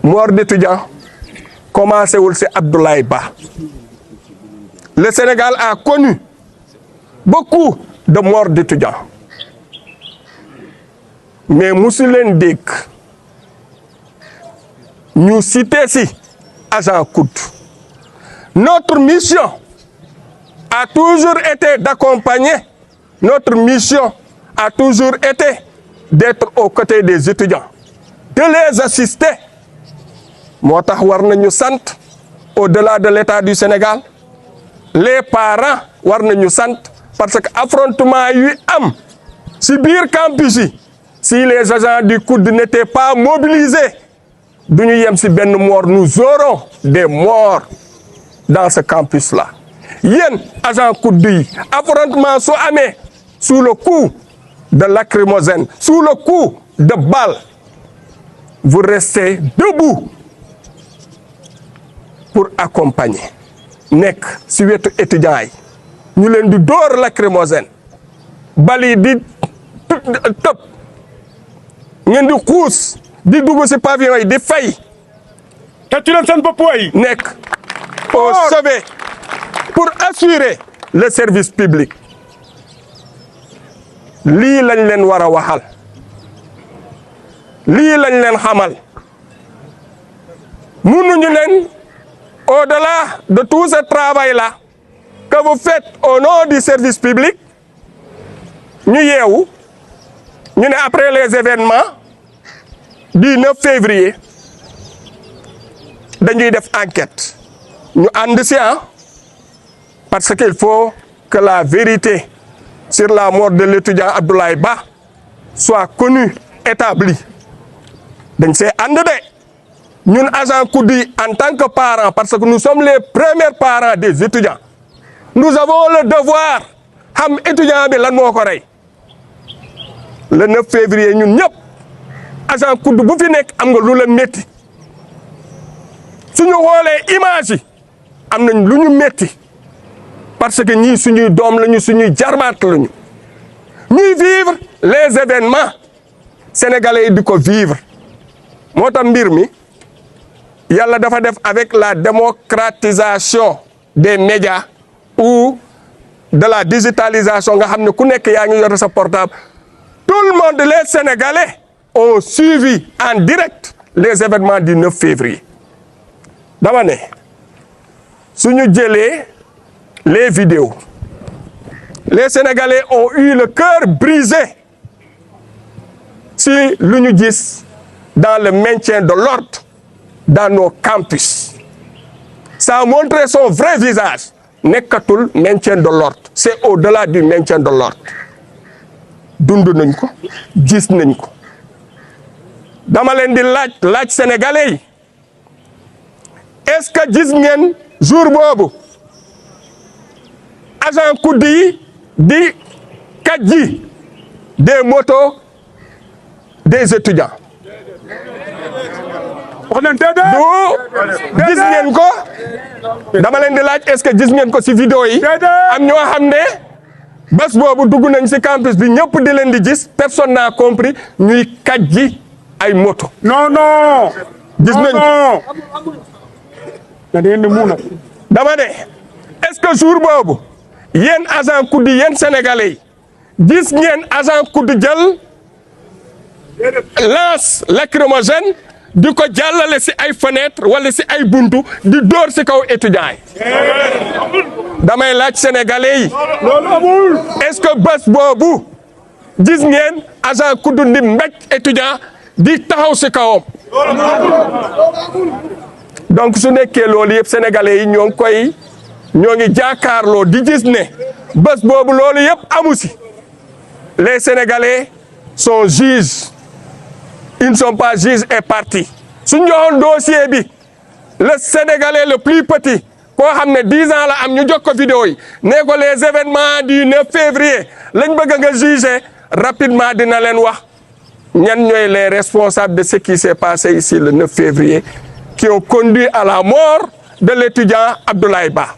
mort d'étudiants commencé wul ci Abdoulaye Ba. Le Sénégal a connu beaucoup de morts d'étudiants. Mais musu leen dégg ñu cité ci agent COUD. Notre mission a toujours été d'accompagner, notre mission a toujours été d'être aux côtés des étudiants, de les assister. moo tax war nañu sant au-delà de l'État du Sénégal les parents war nañu sant parce que affrontement yu am ci biir campus yi si les agents du COUD n'étaient pas mobilisés duñu yem ci benn mort, nous aurons des morts dans ce campus-là. Yéen agent COUD yi affrontement su amee sous le coup de lacrymogène, sous le coup de balles, vous restez debout pour accompagner nekk ci wetu étudiants yi ñu leen di door lacrymogène bal yi di tëb ngeen di xuus di dugg ci pavillon yi di fay te ci leen seen bopp yi nekk au sauver pour assurer le service public. lii lañ leen war a waxal lii lañ leen xamal mënuñu leen au-delà de tout ce travail-là que vous faites au nom du service public, ñu yeewu ñu ne après les événements du 9 février dañuy def enquête ñu ànd ci parce qu'il faut que la vérité sur la mort de l'étudiant Abdoulaye Ba soit connue, établie. dañ see ànd de ñun agent COUD yi en tant que parents, parce que nous sommes les premiers parents des étudiants, nous avons le devoir xam étudiant bi lan moo ko rey. Le 9 février ñun ñëpp agent COUD bu fi nekk am nga lu la métti suñu xoolee image yi am nañ lu ñu métti parce que ñii suñuy doom lañu, suñuy jarbaat lañu, ñuy vivre les événements sénégalais yi di ko vivre. moo tax mbir mi yàlla dafa def avec la démocratisation des médias ou de la digitalisation nga xam ne ku nekk yaa ngi yor sa portable, tout le monde, les Sénégalais ont suivi en direct les événements du 9 février. dama ne suñu jëlee les vidéos, les Sénégalais ont eu le cœur brisé si lu ñu gis dans le maintien de l'ordre dans nos campus. Ça a montré son vrai visage. Nekkatul maintien de l'ordre, c'est au-delà du maintien de l'ordre. dund nañ ko, gis nañ ko. dama leen di laaj sénégalais yi, est-ce que gis ngeen jour boobu agent COUD yi di kàjji des motos des étudiants? wax leen déedéet. gis ngeen ko? dama leen di laaj, est-ce que gis ngeen ko ci vidéo yi? am ñoo xam ne bés boobu dugg nañ ci campus bi ñëpp di leen di gis, personne n'a compris ñuy kàjji ay moto. non non. gis nañ ko. da ngeen di mun a. dama ne est-ce que jour boobu yéen agent COUD yi, yéen sénégalais yi, gis ngeen agent COUD jël lance lacrymogène di ko jàllale ci ay fenêtre wala ci ay buntu di dóor ci kaw étudiants yi? damay laaj sénégalais yi, loolu amul. est-ce que bés boobu gis ngeen agent COUD di mbéj étudiant di taxaw ci kawam? donc su nekkee loolu yëpp sénégalais yi ñoo ngi jàkkaarloo di gis ne bés boobu loolu yëpp amu ci. Les Sénégalais sont juges, ils ne sont pas juges et partis. suñ joxoon dossier bi le Sénégalais le plus petit koo xam ne 10 ans la am ñu jox ko vidéo yi ne ko les événements du 9 février lañ bëgg nga juger rapidement dina leen wax ñan ñooy les responsables de ce qui s'est passé ici le 9 février qui ont conduit à la mort de l'étudiant Abdoulaye Ba.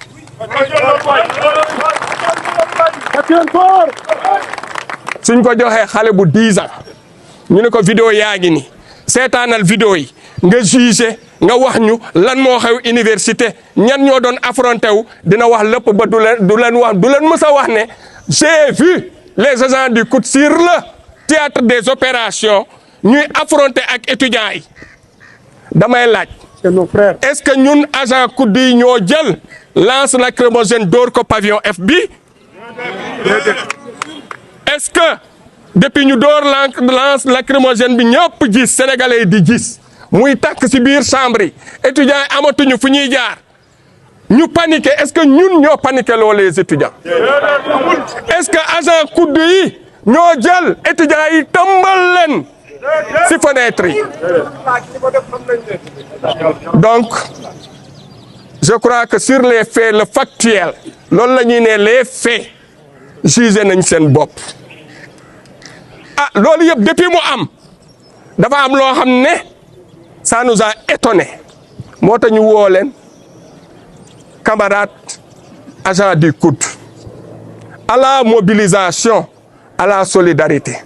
suñ ko joxee xale bu 10 ans ñu ne ko vidéo yaa ngi ni seetaanal vidéo yi nga juger nga wax ñu lan moo xew université ñan ñoo doon affronté wu dina wax lépp ba du leen mës a wax ne j'ai vu les agents du COUD sur le théâtre des opérations ñuy affronté ak étudiants yi damay laaj. c'est nos frères. est-ce que ñun agent COUD yi ñoo jël lance lacrymogène dóor ko pavillon F bi est-ce que depuis ñu door lance lacrymogène bi ñëpp gis sénégalais yi di gis muy tàkk ci biir chambre yi étudiants yi amatuñu fu ñuy jaar ñu paniqué est-ce que ñun ñoo paniqué loo les étudiants est-ce que agent COUD yi ñoo jël étudiants yi tëmbal leen ci fenêtre yi donc je crois que sur les faits le factuel loolu la ñuy ne les faits jugé nañ seen bopp loolu yëpp depuis mu am dafa am loo xam ne ça nous a étonné moo tax ñu woo leen camarades agents du COUD à la mobilisation à la solidarité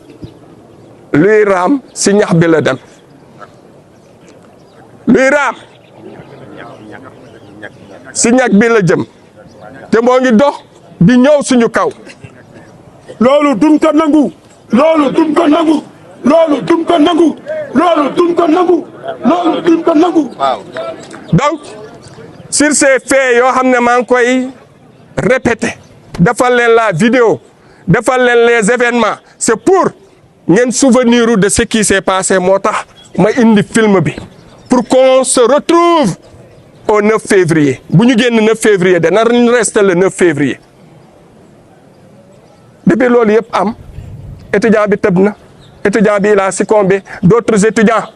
luy raam si ñax bi la dem luy raam si ñax bi la jëm te moo ngi dox di ñëw suñu kaw loolu duñ ko nangu. loolu duñ ko nangu. loolu duñ ko nangu. loolu duñ ko nangu. loolu duñ ko nangu. donc sur ces faits yoo xam ne maa ngi koy répéter defal leen la vidéo defal leen les événements c'est pour ngeen souvenir de ce qui s'est passé moo tax ma indi film bi pour qu'on se retrouve au 9 février bu ñu génn 9 février dana rester le 9 février depuis loolu yëpp am étudiant bi tëb na étudiant bi il a succombé d'autres étudiants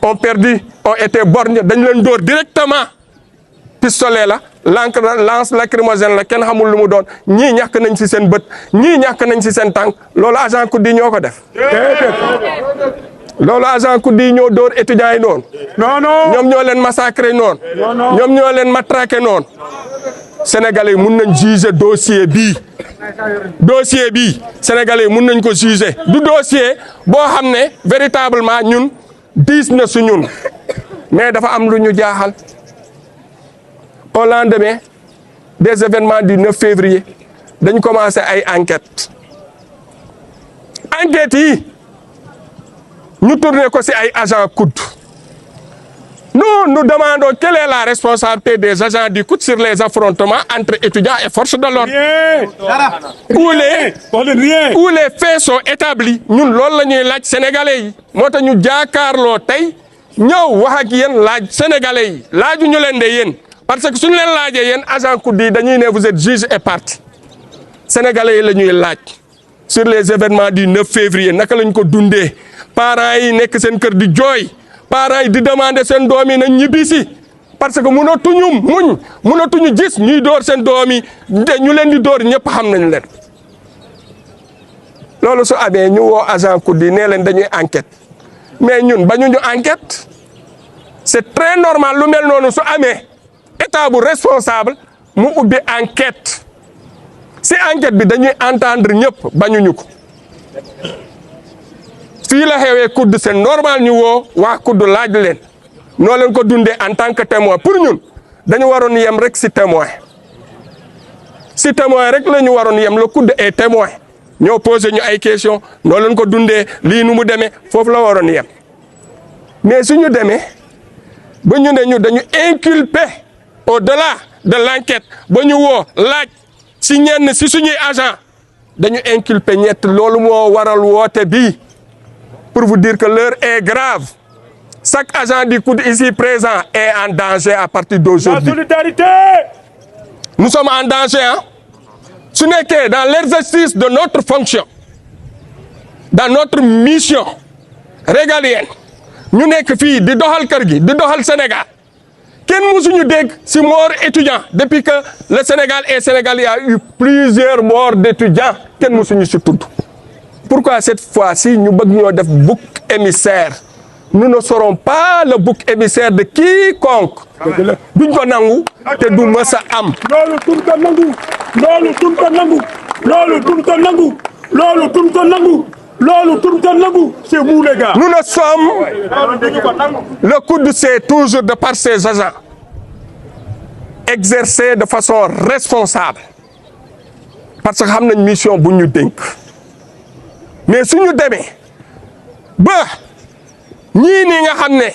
ont été borgnés dañ leen dóor directement pistolet la lance lacrymogène la kenn xamul lu mu doon ñii ñàkk nañ ci seen bët ñii ñàkk nañ ci seen tànk loolu agent COUD yi ñoo ko def loolu agent COUD yi ñoo dóor étudiants yi noonu ñoom ñoo leen massacré noonu ñoom ñoo leen matraqué noonu sénégalais yi mun nañ juger dossier bii sénégalais yi mun nañ ko juger du dossier boo xam ne véritablement ñun diis na su ñun mais dafa am lu ñu jaaxal au lendemain des événements du 9 février dañ commencé ay enquêtes yi ñu tourné ko ci ay agents COUD nous demandons quelle est la responsabilité des agents du COUD sur les affrontements entre étudiants et forces de l'ordre où les faits sont établis ñun loolu la ñuy laaj sénégalais yi moo tax ñu jaakaarloo tey ñëw wax ak yéen laaj sénégalais yi laaju ñu leen de yéen parce que suñu leen laajee yéen agent COUD yi dañuy ne vous êtes juge et partie sénégalais yi la ñuy laaj sur les événements du 9 février naka lañ ko dundee parents yi nekk seen kër di jooy parents yi di demander seen doom yi nañ ñibbisi parce que mënatuñu gis ñuy door seen doom yi ñu leen di door ñëpp xam nañ leen loolu su amee ñu woo agent COUD yi nee leen dañuy enquête mais ñun bañuñu enquête c'est très normal lu mel noonu su amee état bu responsable mu ubbi enquête si enquête bi dañuy entendre ñëpp bañuñu ko fii la xewee COUD c'est normal ñu woo waa COUD laaj leen noo leen ko dundee en tant que témoin pour ñun dañu waroon yem rek si témoin rek la ñu waroon yem le COUD est témoin ñoo posé ñu ay question noo leen ko dundee lii nu mu demee foofu la waroon yem mais suñu demee ba ñu ne ñu dañu inculper au-delà de l'enquête ba ñu woo laaj si ñenn si suñuy agent dañu inculper ñett loolu moo waral woote bii pour vous dire que l'heure est grave chaque agent du COUD ici présent est en danger à partir d'aujourd'hui. La solidarité. Nous sommes en danger su nekkee dans l'exercice de notre fonction dans notre mission régalienne ñu nekk fii di doxal kër gi di doxal Sénégal kenn mësuñu dégg si mort étudiant depuis que le Sénégal est Sénégal il y a eu plusieurs morts d'étudiants kenn mësuñu si tudd pourquoi cette fois-ci ñu bëgg ñoo def bouc émissaire nous ne serons pas le bouc émissaire de quiconque duñ ko nangu te du mës a am loolu duñ ko nangu loolu duñ ko nangu loolu duñ ko nangu loolu duñ ko nangu loolu duñ ko nangu c'est vous les gars. Nous ne sommes, le COUD c'est toujours de par ses agents exercer de façon responsable parce que xam nañ mission bu ñu dénk mais suñu demee ba ñii nii nga xam ne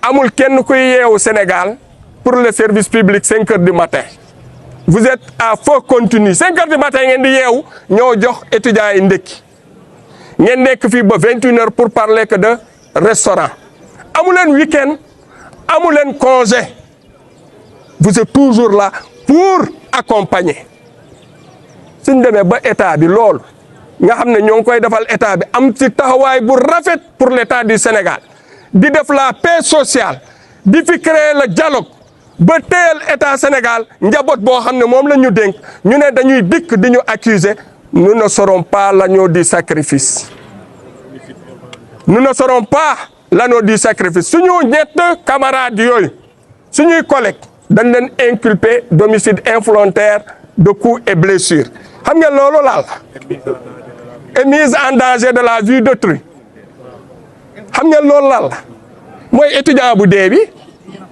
amul kenn kuy yeewu Sénégal pour le service public 5 heures du matin vous êtes à feu continu 5 heures du matin ngeen di yeewu ñoo jox étudiants yi ndekki ngeen nekk fii ba 21 heures pour parler que de restaurant amu leen week-end amu leen congé vous êtes toujours là pour accompagner suñ demee ba état bi loolu nga xam ne ñoo ngi koy defal état bi am ci taxawaay bu rafet pour l'état du Sénégal di def la paix sociale di fi créer le dialogue ba téyel état Sénégal njaboot boo xam ne moom la ñu dénk ñu ne dañuy dikk di ñu accuser nous ne serons pas l'agneau du sacrifice nous ne serons pas l'agneau du sacrifice suñu ñett camarades yooyu suñuy collègues dañ leen inculpé d'homicide involontaire de coups et blessures xam ngeen loolu laal et mise en danger de la vie d'autrui xam ngeen loolu laal mooy étudiant bu dee bi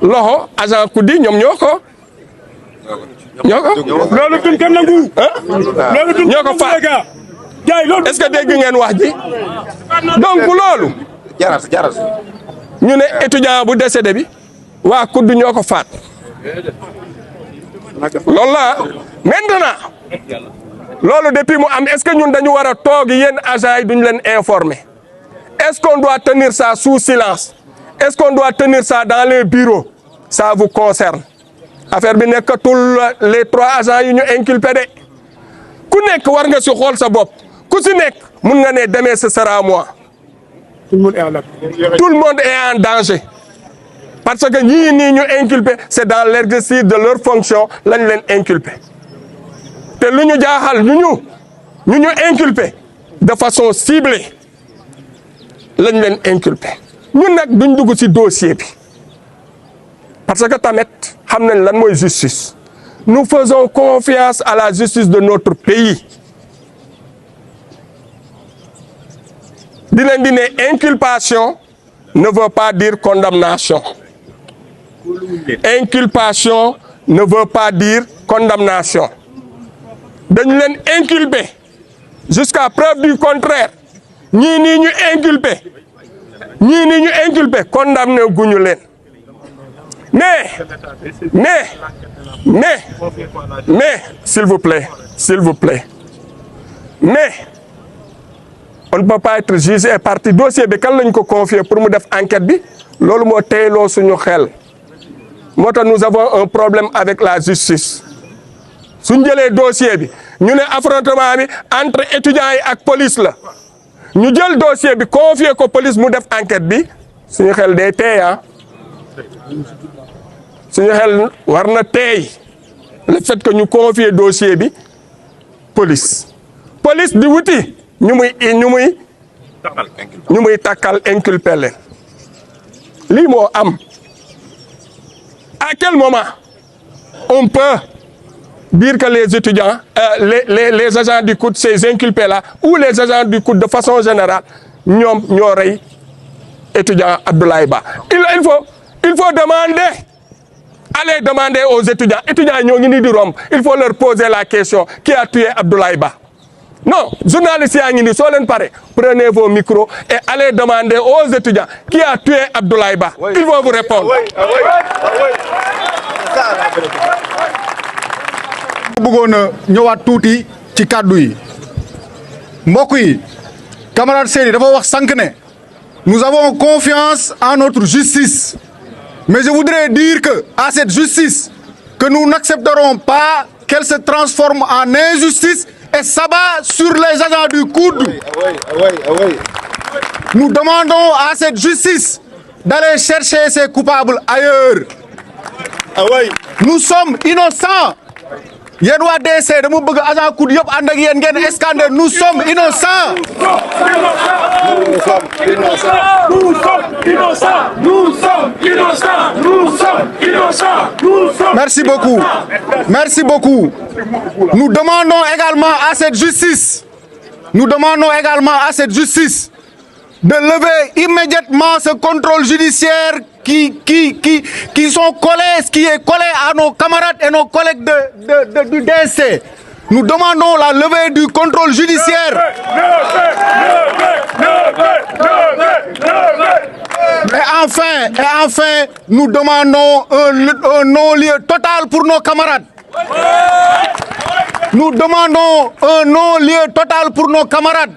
loxo agent COUD ñoom ñoo ko loolu duñ ko nangu. loolu duñ ñoo ko faat est-ce que dégg ngeen wax ji donc loolu ñu ne étudiant bu décédé bi waa COUD ñoo ko faat loolu la maintenant loolu depuis mu am est-ce que ñun dañu war a toog yéen agents yi duñ leen informer est-ce qu'on doit tenir ça sous silence est-ce qu'on doit tenir ça dans les bureaux ça vous concerne affaire bi nekkatul les 3 agents yi ñu inculpé de ku nekk war nga si xool sa bopp ku si nekk mun nga ne demain ce sera moi tout le monde est en danger parce que ñii nii ñu inculpé c'est dans l'exercice de leur fonction lañ leen inculpé te lu ñu jaaxal ñu inculpé de façon ciblée lañ leen inculpé ñun nag duñ dugg ci dossier bi parce que tamit xam nañ lan mooy justice nous faisons confiance à la justice de notre pays di leen di ne inculpation ne veut pas dire condamnation inculpation ne veut pas dire condamnation dañu leen inculpé jusqu'à preuve du contraire ñii nii ñu inculpé condamné guñu leen mais s'il vous plaît mais on ne peut pas être jugé et partie dossier bi kan lañ ko confier pour mu def enquête bi loolu moo teyloo suñu xel moo tax nous avons un problème avec la justice suñ jëlee dossier bi ñu ne affrontement bi entre étudiants yi ak police la ñu jël dossier bi confier ko police mu def enquête bi suñu xel day teey suñu xel war na teey le fait que ñu confier dossier bi police di wuti ñu muy takkal inculpé leen lii moo am à quel moment on peut dire que les étudiants les agents du COUD ces inculpés là ou les agents du COUD de façon générale ñoom ñoo rey étudiant Abdoulaye Ba il faut demander aller demander aux étudiants ñoo ngi nii di romb il faut leur poser la question qui a tué Abdoulaye Ba non journalistes yaa ngi nii soo leen pare prenez vos micros et allez demander aux étudiants qui a tué Abdoulaye Ba ils vont vous répondre. bëggoon a ñëwaat tuuti ci kàddu yi mbokk yi camarade Seydi dafa wax sànq ne nous avons confiance en notre justice mais je voudrais dire que à cette justice que nous n'accepterons pas qu'elle se transforme en injustice et s'abat sur les agents du COUD. Nous demandons à cette justice d'aller chercher ses coupables ailleurs. Nous sommes innocents. Yéen waa DC dama bëgg agent COUD yëpp ànd ak yéen ngeen escandé nous sommes innocents. Merci beaucoup. Nous demandons également à cette justice nous demandons également à cette justice de lever immédiatement ce contrôle judiciaire qui sont collés, qui est collé à nos camarades et nos collègues du DSC. Nous demandons la levée du contrôle judiciaire. Et enfin, nous demandons un non-lieu total pour nos camarades. Nous demandons un non-lieu total pour nos camarades.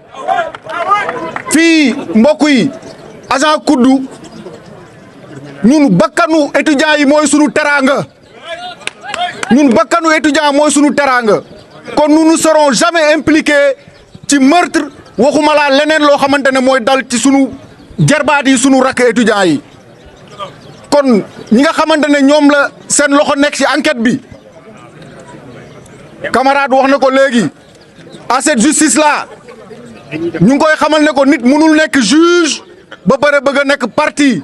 Fii mbokk yi agent Koudou ñun bakkanu étudiants yi mooy sunu teraanga ñun bakkanu étudiant mooy sunu teraanga kon nous ne serons jamais impliqués ci meurtre waxuma laa leneen loo xamante ne mooy dal ci sunu jarbaat yi sunu rakk étudiants yi kon ñi nga xamante ne ñoom la seen loxo nekk ci enquête bi camarade wax na ko léegi à cette justice là ñu ngi koy xamal ne ko nit mënul nekk juge ba pare bëgg a nekk partie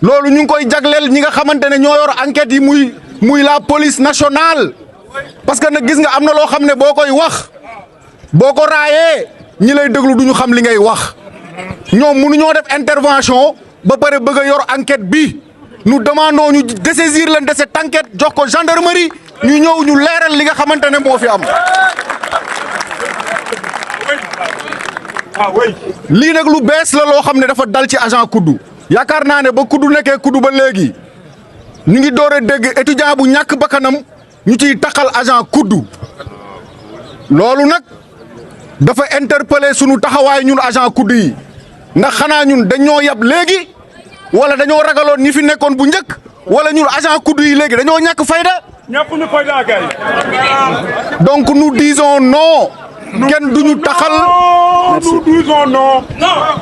loolu ñu ngi koy jagleel ñi nga xamante ne ñoo yor enquête yi muy la police nationale parce que nag gis nga am na loo xam ne boo koy wax boo ko raayee ñi lay déglu duñu xam li ngay wax ñoom mënuñoo def intervention ba pare bëgg a yor enquête bi nous demandons ñu dessaisir leen de cette enquête jox ko gendarmerie ñu ñëw ñu leeral li nga xamante ne moo fi am. lii nag lu bees la loo xam ne dafa dal ci agent Koudou yaakaar naa ne ba Koudou nekkee Koudou ba léegi ñu ngi door a dégg étudiant bu ñàkk bakkanam ñu ciy taxal agent Koudou loolu nag dafa interpeller sunu taxawaay ñun agent Koudou yi ndax xanaa ñun dañoo yab léegi wala dañoo ragaloon ñi fi nekkoon bu njëkk wala ñun agent Koudou yi léegi dañoo ñàkk fayda. ñàkkuñu fayda kay. donc nous disons non. kenn duñu taxal. Nous disons non.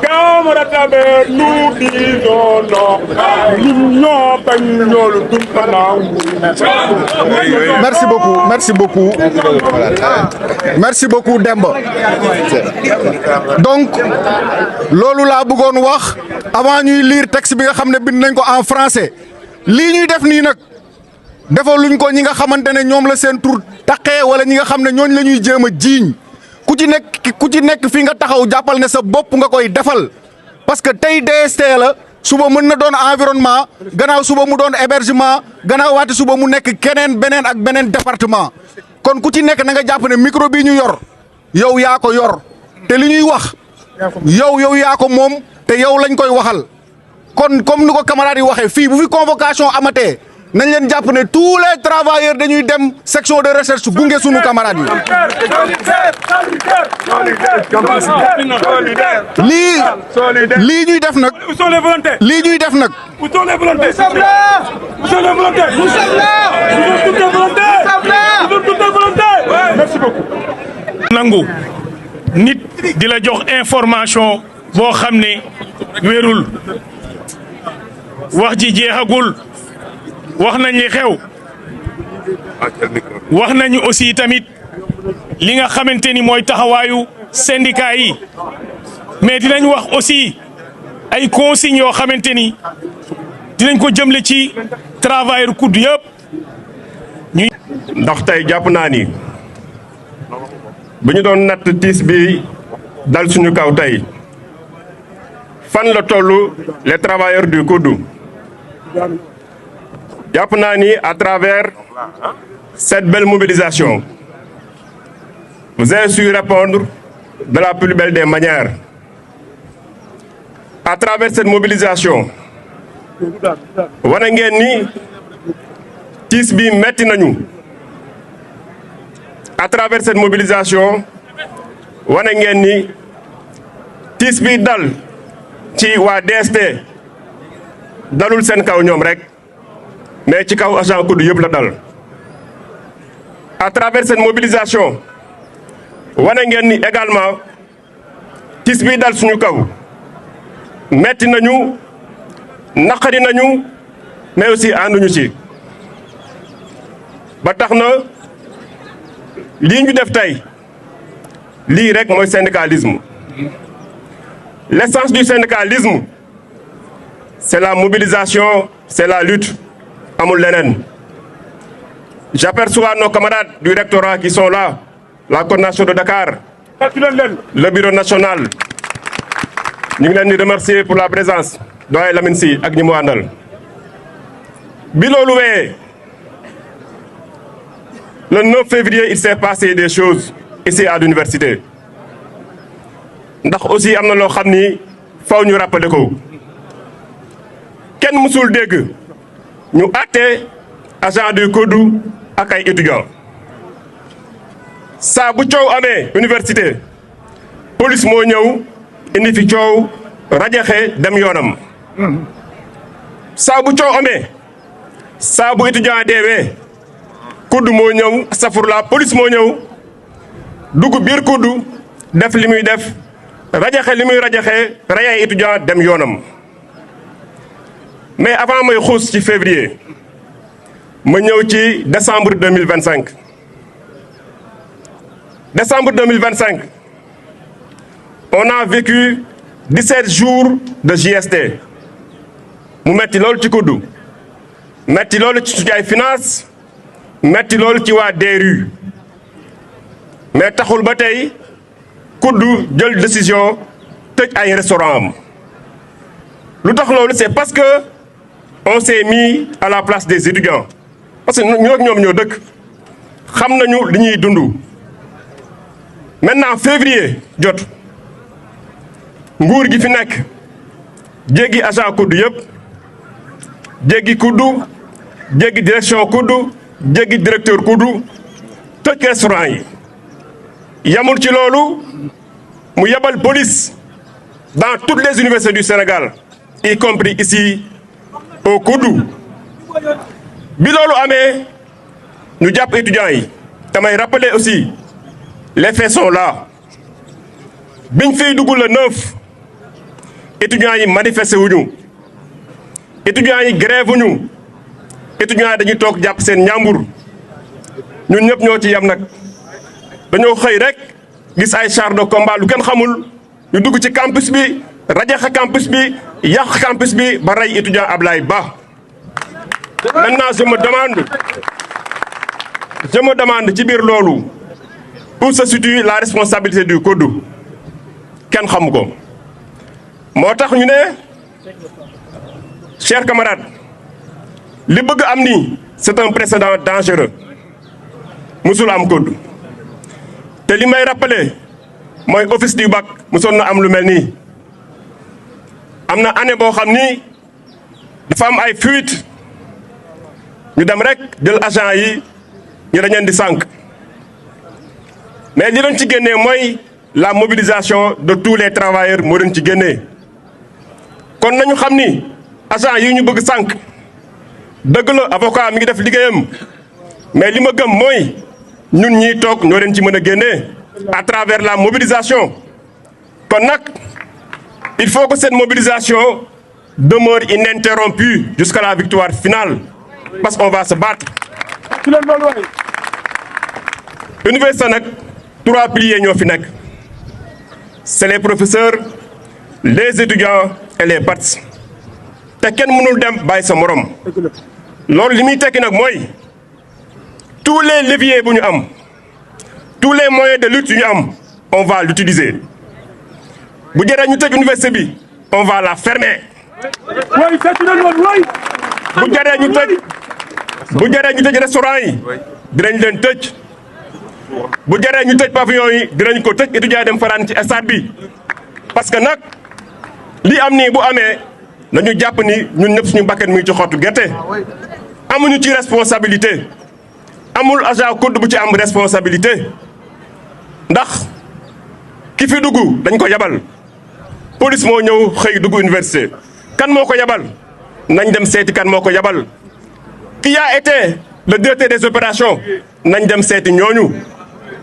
Camarades Daber, nous disons non. Ñun ñoo bañ loolu duñ ko nangu. Merci beaucoup. Merci beaucoup Demba. donc loolu laa bëggoon wax avant ñuy lire texte bi nga xam ne bind nañ ko en français lii ñuy def nii nag defaluñ ko ñi nga xamante ne ñoom la seen tur taqee wala ñi nga xam ne ñooñ la ñuy jéem a jiiñ ku ci nekk fi nga taxaw jàppal ne sa bopp nga koy defal parce que tey DST la suba mën na doon environnement gannaaw suba mu doon hébergement gannaaw waati suba mu nekk keneen beneen ak beneen département kon ku ci nekk na nga jàpp ne micro bi ñu yor yow yaa ko yor te li ñuy wax yow yaa ko moom te yow lañ koy waxal kon comme ni ko camarades yi waxee fii bu fi convocation amatee nañ leen jàpp ne tous les travailleurs dañuy dem section de recherche gunge sunu camarades yi. lii ñuy def nag. lii ñuy def nag. Merci beaucoup. nangu nit di la jox information boo xam ne wérul wax ji jeexagul. wax nañ li xew wax nañu aussi tamit li nga xamante ni mooy taxawaayu syndicat yi mais dinañ wax aussi ay consignes yoo xamante ni dinañ ko jëmle ci travailleur Koudou yëpp. ndax tey jàpp naa ni bu ñu doon natt tiis bi dal suñu kaw tey fan la tollu les travailleurs du Koudou. jàpp naa ni à travers cette belle mobilisation vous avez su répondre de la plus belle des manières. À travers cette mobilisation wane ngeen ni tiis bi metti nañu. À travers cette mobilisation wane ngeen ni tiis bi dal ci waa DST dalul seen kaw ñoom rek mais ci kaw agent Koudou yëpp la dal. À travers cette mobilisation wane ngeen ni également tiis bi dal suñu kaw metti nañu naqari nañu mais aussi ànduñu ci ba tax na lii ñu def tey lii rek mooy syndicalisme. L'essence du syndicalisme c'est la mobilisation, c'est la lutte. amul leneen. J'aperçois nos camarades du rectorat qui sont là, la coordination de Dakar, le bureau national ñu ngi leen di remercier pour la présence doyen Lamine Sy ak ñi mu àndal bi loolu wee le 9 février il s'est passé des choses ici à l'université ndax aussi am na loo xam ni faw ñu rappeler ko kenn mësul dégg ñu àtte agent du COUD ak ay étudiants saa bu coow amee université police moo ñëw indi fi coow rajaxe dem yoonam saa bu coow amee saa bu étudiant deewee COUD moo ñëw safurla police moo ñëw dugg biir COUD def li muy def rajaxe li muy rajaxe rey ay étudiant dem yoonam mais avant may xuus ci février ma ñëw ci décembre 2025 décembre 2025 on a vécu 17 jours de JST mu metti loolu ci COUD metti loolu ci suñu ay finance metti loolu ci waa DERU mais taxul ba tey COUD jël décision tëj ay restaurant am lu tax loolu c'est parce que on s'est mis à la place des étudiants parce que ñoom ñoo dëkk xam nañu li ñuy dund maintenant février jot nguur gi fi nekk jéggi agent COUD yëpp jéggi COUD jéggi direction COUD jéggi directeur COUD tëj restaurant yi yamul ci loolu mu yebal police dans toutes les universités du Sénégal y compris ici au COUD bi loolu amee ñu jàpp étudiants yi damay rappeler aussi les faits sont là biñ fiy dugg le 9 étudiants yi manifesté wuñu étudiants yi grève wuñu étudiants yi dañuy toog jàpp seen ñaambur ñun ñëpp ñoo ci yem nag dañoo xëy rek gis ay chars de combat lu kenn xamul ñu dugg ci campus bi rajaxe campus bi yàq campus bi ba rey étudiant Ablaye Ba. Maintenant je me demande ci biir loolu où se situe la responsabilité du COUD kenn xamu ko moo tax ñu ne chers camarades li bëgg am nii c'est un précédent dangereux musul am COUD te li may rappeler mooy office du bac musoon na am lu mel nii am na année boo xam ni dafa am ay fuite ñu dem rek jël agent yi ñu dañeen di sànq mais li doon ci génnee mooy la mobilisation de tous les travailleurs moo doon ci génnee kon nañu xam ni agent yi ñu bëgg sànq dëgg la avocat mi ngi def liggéeyam mais li ma gëm mooy ñun ñiy toog ñoo leen ci mën a génnee à travers la mobilisation kon nag il faut que cette mobilisation demeure ininterrompue jusqu'à la victoire finale parce qu'on va se battre. Université nag 3 piliers ñoo fi nekk c'est les professeurs les étudiants et les partis te kenn mënul dem bàyyi sa morom loolu li muy tekki nag mooy tous les leviers bu ñu am tous les moyens de lutte yu ñu am on va l'utiliser bu jëree ñu tëj université bi on va la fermer bu jëree ñu tëj restaurant yi dinañ leen tëj bu jëree ñu tëj pavillon yi dinañ ko tëj étudiants dem faraan ci stade bi parce que nag li am nii bu amee nañu jàpp ni ñun ñëpp suñu bakkan mi ngi ci xottu gerte amuñu ci responsabilité amul agent COUD bu ci am responsabilité ndax ki fi dugg dañ ko yabal police moo ñëw xëy dugg université kan moo ko yabal nañ dem seeti kan moo ko yabal qui a été le directeur des opérations nañ dem seeti ñooñu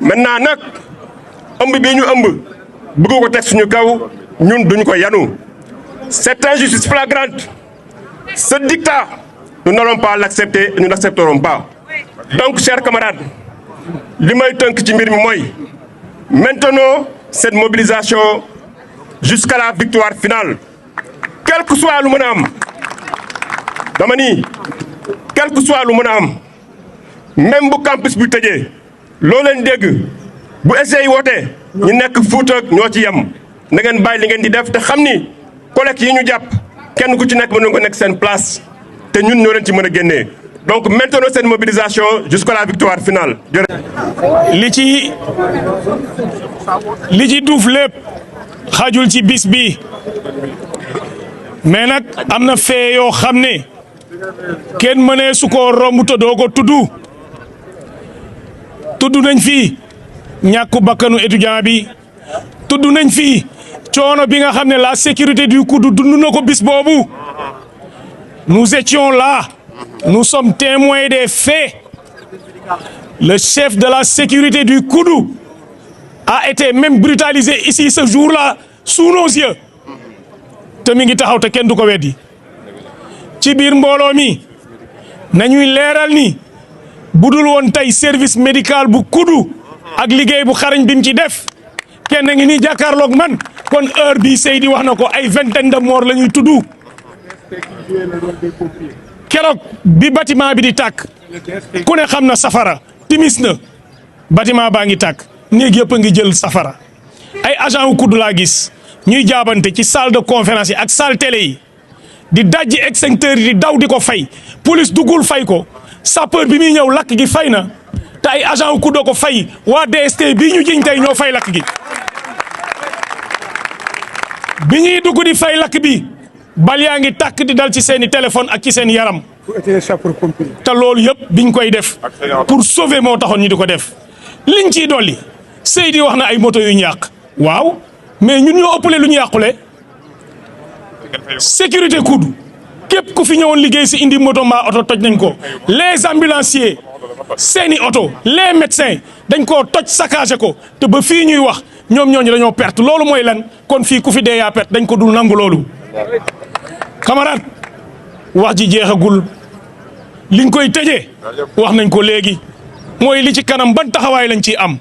maintenant nag ëmb bi ñu ëmb bëgg ko teg suñu kaw ñun duñ ko yanu cette injustice flagrante ce dictat nous n'allons pas l'accepter nous n'accepterons pas donc chers camarades li may tënk ci mbir mi mooy maintenant cette mobilisation jusqu'à la victoire finale quel que soit lu mën a am dama ni quel que soit lu mën a am même bu campus bi tëjee loo leen dégg bu essayé wootee ñi nekk Fuuta ñoo ci yem na ngeen bàyyi li ngeen di def te xam ni collecte yi ñu jàpp kenn ku ci nekk mën na ko nekk seen place te ñun ñoo leen ci mën a génnee donc maintenons cette mobilisation jusqu'à la victoire finale. li ci duuf lépp xajul ci bis bi mais nag am na fee yoo xam ne kenn mënee su ko romb te doo ko tudd nañ fi ñàkku bakkanu étudiant bi tudd nañ fi coono bi nga xam ne la sécurité du Koudou dund na ko bis boobu nous étions là nous sommes témoins des faits le chef de la sécurité du Koudou a été même brutalisé ici ce jour-là sous nos yeux te mi ngi taxaw te kenn du ko weddi ci biir mbooloo mi nañuy leeral ni budul woon tey service médical bu Koudou ak liggéey bu xarañ bi mu ci def kenn ngi ni jàkkaarloog man kon heure bi Seydi wax na ko ay vingtaine de morts la ñuy tudd keroog bi bâtiment bi di tàkk ku ne xam na safara timis na bâtiment baa ngi tàkk néeg yëpp a ngi jël safara ay agent wu Koudou laa gis ñuy jaabante ci salle de conférence yi ak salle télé yi di dajji extincteur yi di daw di ko fay police duggul fay ko sapeur bi muy ñëw lakk gi fay na te ay agent wu Koudou ko fay waa DST bii ñu jiñ tey ñoo fay lakk gi bi ñuy dugg di fay lakk bi bal yaa ngi tàkk di dal ci seeni téléphone ak ci seen yaram te loolu yëpp biñ koy def pour sauver moo taxoon ñu di ko def liñ ciy dolli Seydi wax na ay moto yu ñu yàq waaw mais ñun ñoo ëppale lu ñu yàqule sécurité Koudou képp ku fi ñëwoon liggéey si indi moto mbaa oto toj nañ ko les ambulanciers seeni oto les médecins dañ koo toj saccagé ko te ba fii ñuy wax ñoom ñooñu dañoo perte loolu mooy lan kon fii ku fi dee yaa perte dañ ko dul nangu loolu camarade wax ji jeexagul liñ koy tëjee wax nañ ko léegi mooy li ci kanam ban taxawaay lañ ciy am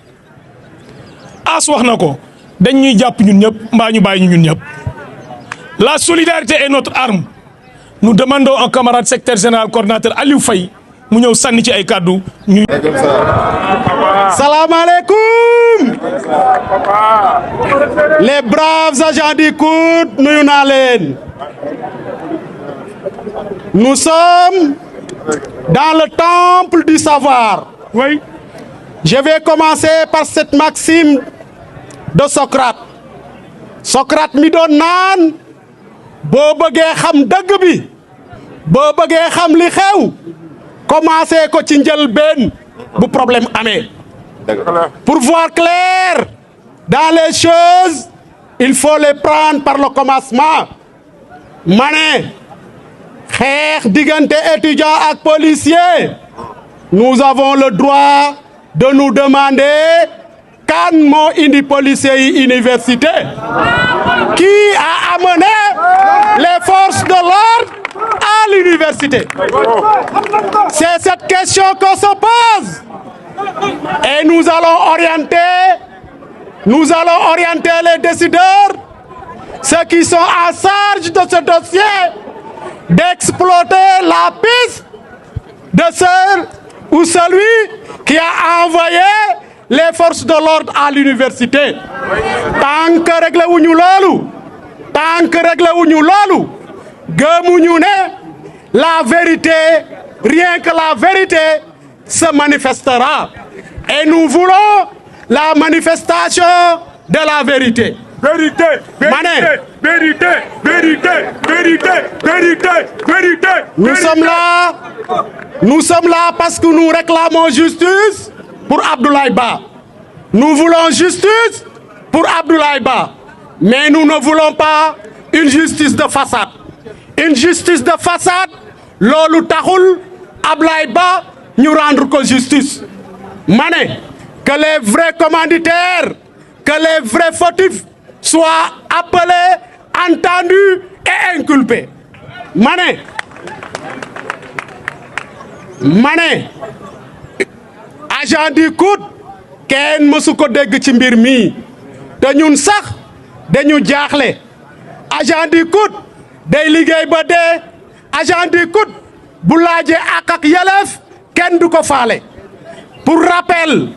as wax na ko dañ ñuy jàpp ñun ñëpp mbaa ñu bàyyi ñun ñëpp la solidarité est notre arme nous demandons au camarade secrétaire général coordinateur Aliou Faye mu ñëw sànni ci ay kàddu ñu. salaamaaleykum les braves agents du Koudou nuyu naa leen. Nous sommes dans le temple du savoir. Oui. Je vais commencer par cette maxime de Socrate. Socrate mi doon naan boo bëggee xam dëgg bi boo bëggee xam li xew commencé ko ci njëlbéen bu problème amee. Pour voir clair dans les choses il faut les prendre par le commencement. ma ne xeex diggante étudiant ak policier nous avons le droit de nous demander kan moo indi policiers yi université qui a amené les forces de l'ordre à l'université. C'est cette question qu'on se pose et nous allons orienter les décideurs, ceux qui sont en charge de ce dossier, d'exploiter la piste de celui qui a envoyé les forces de l'ordre à l'université. Tant que réglé wuñu loolu gëmuñu ne la vérité, rien que la vérité se manifestera et nous voulons la manifestation de la vérité. Vérité, vérité, vérité, vérité, vérité, vérité, vérité. Nous sommes là parce que nous réclamons justice pour Abdoulaye Ba. Nous voulons justice pour Abdoulaye Ba. Mais nous ne voulons pas une justice de façade. Une justice de façade, loolu taxul Abdoulaye Ba ñu rendre ko justice. Ma ne que les vrais commanditaires, que les vrais fautifs soient appelés, entendus et inculpés. Ma ne agent du Koudou kenn mësu ko dégg ci mbir mi te ñun sax dañu jaaxle. Agent du Koudou day liggéey ba dee, agent du Koudou bu laajee ak yelleef kenn du ko faale. Pour rappel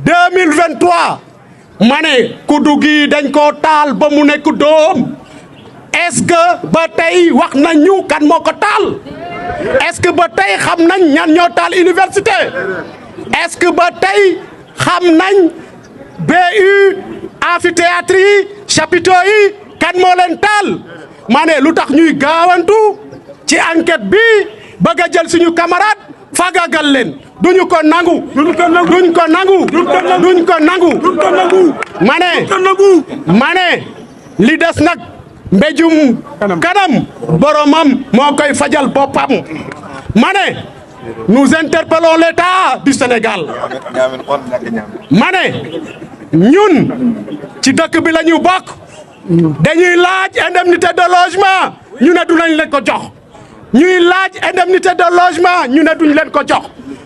2023 ma ne kuddu gi dañ koo taal ba mu nekk doom est-ce que ba tey wax nañ ñu kan moo ko taal est-ce que ba tey xam nañ ñan ñoo taal université est-ce que ba tey xam nañ BU amphithéâtre yi chapiteaux yi kan moo leen taal ma ne lu tax ñuy gaawantu ci enquête bi bëgg a jël suñu camarade fagagal leen duñu ko nangu duñ ko nangu ma ne li des nag mbéjum kanam boromam moo koy fajal boppam ma ne nous interpellons l'État du Sénégal ma ne ñun ci dëkk bi la ñu bokk dañuy laaj indemnité de logement ñu ne du nañ leen ko jox ñuy laaj indemnité de logement ñu ne duñ leen ko jox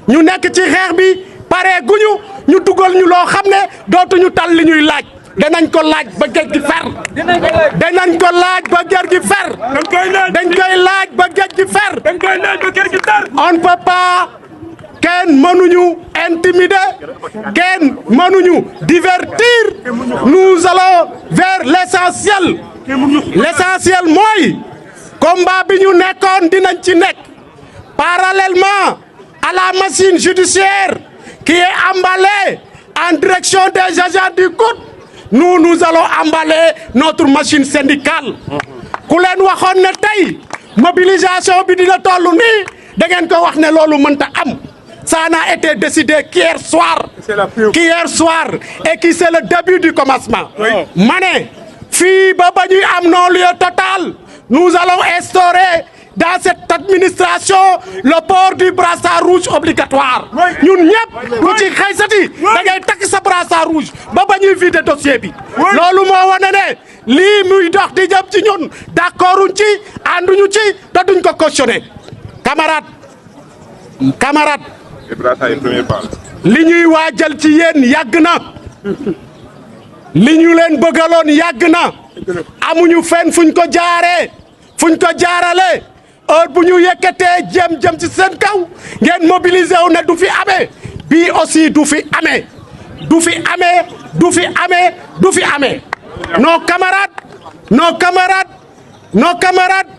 ñu nekk ci xeex bi pare guñu ñu dugal ñu loo xam ne dootuñu tal li ñuy laaj danañ ko laaj ba géej gi fer danañ ko laaj ba géej gi fer dañ koy laaj ba géej gi fer on ne peut pas kenn mënuñu intimider kenn mënuñu divertir nous allons vers l'essentiel mooy combat bi ñu nekkoon dinañ ci nekk parallèlement à la machine judiciaire qui est emballée en direction des agents du COUD nous allons emballer notre machine syndicale ku leen waxoon ne tey mobilisation bi dina toll nii da ngeen ko wax ne loolu mënta am ça n'a été décidé qu'hier soir et qui c'est le début du commencement ma ne fii ba ñuy am non-lieu total nous allons instaurer dans cette administration le port du brassard rouge obligatoire ñun ñëpp ku ci xaysati da ngay takk sa brassard rouge ba ñuy vider dossier bi loolu moo wane ne lii muy dox di jëm ci ñun d'accorduñ ci ànduñu ci te duñ ko cautionner camarade li ñuy waajal ci yéen yàgg na li ñu leen bëggaloon yàgg na amuñu fenn fuñ ko jaarale heure bu ñu yëkkatee jëm ci seen kaw ngeen mobiliser wu ne du fi amee bii aussi du fi amee nos camarades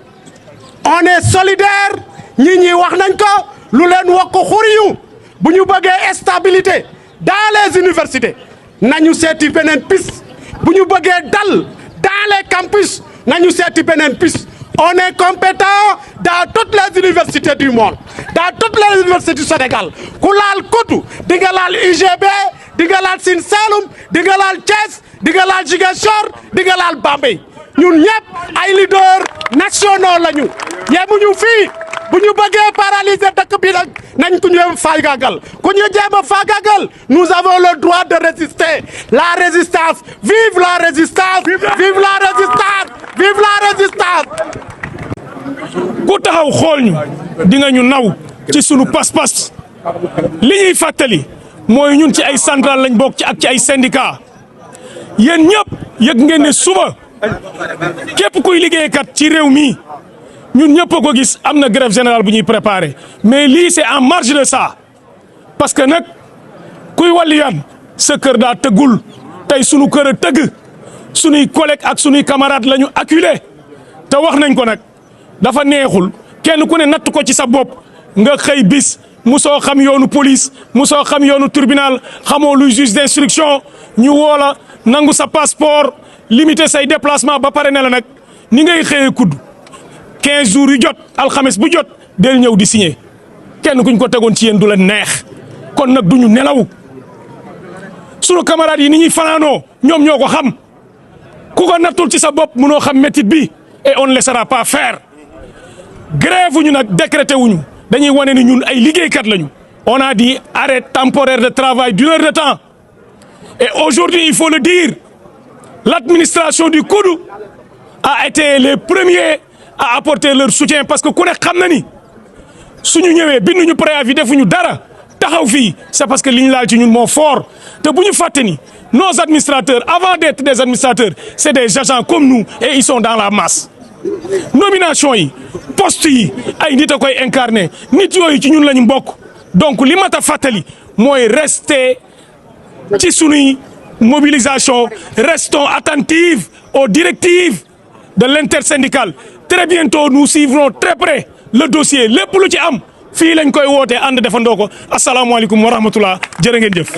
on est solidaires ñi wax nañ ko lu leen wax ko xuriyu bu ñu bëggee stabilité dans les universités nañu seeti beneen piste bu ñu bëggee dal dans les campus nañu seeti beneen piste on est compétent dans toutes les universités du monde dans toutes les universités du Sénégal ku laal Kotu di nga laal UGB di nga laal Sine Saloum di nga laal Thiès di nga laal Ziguinchor di nga laal Bambey ñun ñëpp ay leaders nationaux lañu yemuñu fii bu ñu bëggee paralyser dëkk bi nag nañ ku ñu faagaagal ku ñu jéem a faagaagal nous avons le droit de résister la résistance vive la résistance vive la résistance vive la résistance. ku taxaw xool ñu di nga ñu naw ci sunu pas-pas li ñuy fàttali mooy ñun ci ay centrale lañ bokk ci ak ci ay syndicat yéen ñëpp yëg ngeen ne suba képp kuy liggéeykat ci réew mi ñun ñëpp a ko gis am na grève générale bu ñuy préparé mais lii c'est en marge de ça parce que nag kuy wàllu yan sa kër daa tëggul tey sunu kër a tëgg sunuy collègues ak sunuy camarades la ñu acculé te wax nañ ko nag dafa neexul kenn ku ne natt ko ci sa bopp nga xëy bis musoo xam yoonu police musoo xam yoonu tribunal xamoo luy juge d'instruction ñu woo la nangu sa passeport limiter say déplacement ba pare ne la nag ni ngay xëyee kudd 15 jours yu jot alxames bu jot del ñëw di signer kenn kuñ ko tegoon ci yéen du la neex kon nag duñu nelaw sunu camarades yi ni ñuy fanaanoo ñoom ñoo ko xam ku ko nattul ci sa bopp mënoo xam métit bi et on ne laissera pas faire grève ñu nag décrété wuñu dañuy wane ni ñun ay liggéeykat lañu on a dit arrêt temporaire de travail d'1 heure de temps et aujourd'hui il faut le dire l'administration du COUD a été les premiers à apporter leur soutien parce que ku ne xam na ni suñu ñëwee binduñu préavis defuñu dara taxaw fii c'est parce que li ñu laal ci ñun moo fort te bu ñu fàtte ni nos administrateurs avant d'être des administrateurs c'est des agents comme nous et ils sont dans la masse nomination yi poste yi ay nit a koy incarner nit yooyu ci ñun la ñu bokk donc li mat a fàttali mooy rester ci sunuy mobilisation. Restons attentifs aux directives de l'intersyndicale. Très bientôt, nous suivrons très près le dossier. Lépp lu ci am fii lañ koy wootee ànd defandoo ko asalaamaaleykum wa rahmatullah jërë ngeen jëf.